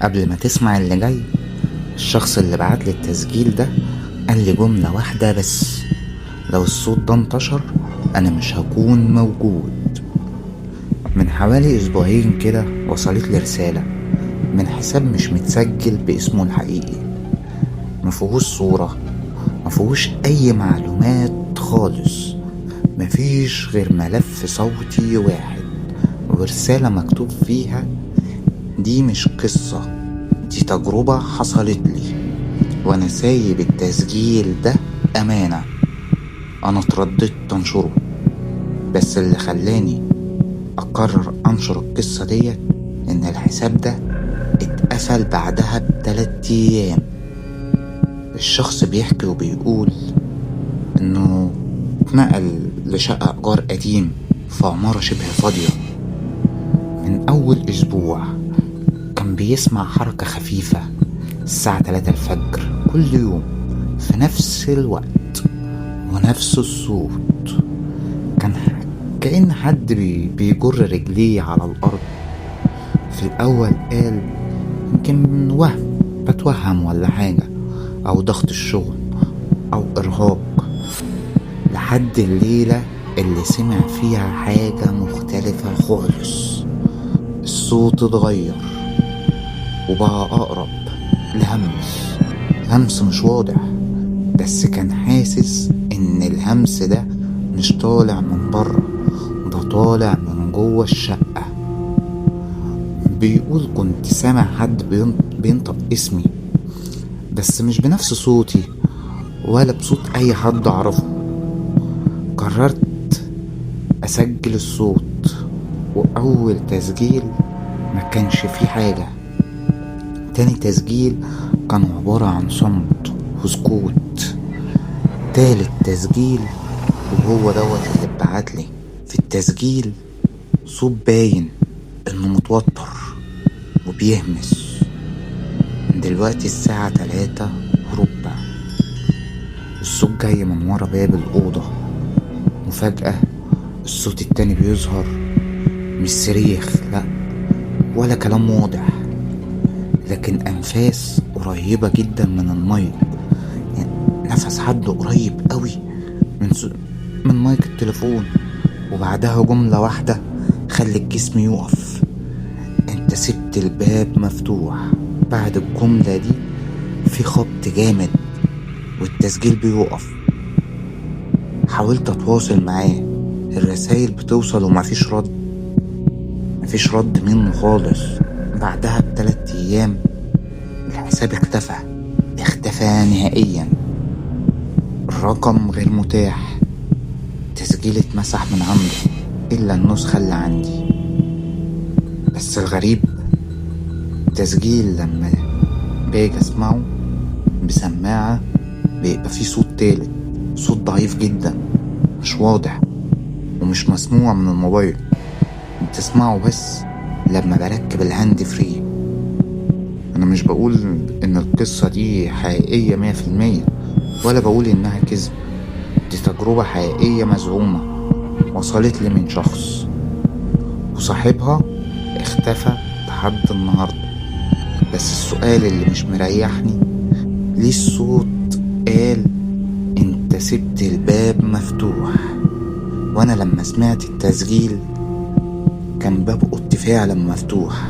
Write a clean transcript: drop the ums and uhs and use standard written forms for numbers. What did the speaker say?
قبل ما تسمع اللي جاي، الشخص اللي بعتلي التسجيل ده قال لي جملة واحدة بس: لو الصوت ده انتشر انا مش هكون موجود. من حوالي اسبوعين كده وصلت لي رسالة من حساب مش متسجل باسمه الحقيقي، مفيهوش صورة، مفيهوش اي معلومات خالص، مفيش غير ملف صوتي واحد ورسالة مكتوب فيها: دي مش قصة، دي تجربة حصلت لي، وانا سايب التسجيل ده امانة. انا اترددت انشره، بس اللي خلاني اقرر انشر القصة ديت ان الحساب ده اتقفل بعدها ب3 ايام. الشخص بيحكي وبيقول انه اتنقل لشقة ايجار قديم في عمارة شبه فاضية. من اول اسبوع كان بيسمع حركة خفيفة الساعة 3 الفجر كل يوم في نفس الوقت ونفس الصوت. كأن حد بيجر رجليه على الأرض. في الأول قال يمكن وهم، بتوهم ولا حاجة، أو ضغط الشغل أو إرهاق، لحد الليلة اللي سمع فيها حاجة مختلفة خالص. الصوت اتغير وبقى أقرب لهمس مش واضح، بس كان حاسس إن الهمس ده مش طالع من بره، ده طالع من جوه الشقة. بيقول كنت سامع حد بينطق اسمي، بس مش بنفس صوتي ولا بصوت أي حد أعرفه. قررت أسجل الصوت، وأول تسجيل ما كانش فيه حاجة. تاني تسجيل كان عبارة عن صمت وسكوت. تالت تسجيل وهو دوت اللي اتبعتلي. في التسجيل صوت باين انه متوتر وبيهمس. دلوقتي الساعة 3:15. الصوت جاي من ورا باب الأوضة، وفجأة الصوت التاني بيظهر. مش صريخ، لأ، ولا كلام واضح، لكن أنفاس قريبة جدا من المايك. يعني نفس حد قريب قوي من مايك التليفون. وبعدها جملة واحدة خلي الجسم يقف: انت سبت الباب مفتوح. بعد الجملة دي في خبط جامد والتسجيل بيوقف. حاولت اتواصل معاه، الرسايل بتوصل مفيش رد منه خالص. بعدها ب3 ايام الحساب اختفى نهائيا. الرقم غير متاح، التسجيل اتمسح من عنده الا النسخة اللي عندي. بس الغريب، التسجيل لما باجي اسمعه بسماعة بيبقى فيه صوت تالت، صوت ضعيف جدا مش واضح ومش مسموع من الموبايل. بتسمعه بس لما بركب الهاند فري. انا مش بقول ان القصة دي حقيقية 100%، ولا بقول انها كذب. دي تجربة حقيقية مزعومة وصلت لي من شخص، وصاحبها اختفى لحد النهاردة. بس السؤال اللي مش مريحني: ليه الصوت قال انت سبت الباب مفتوح، وانا لما سمعت التسجيل كان باب اوضتي فعلا مفتوح؟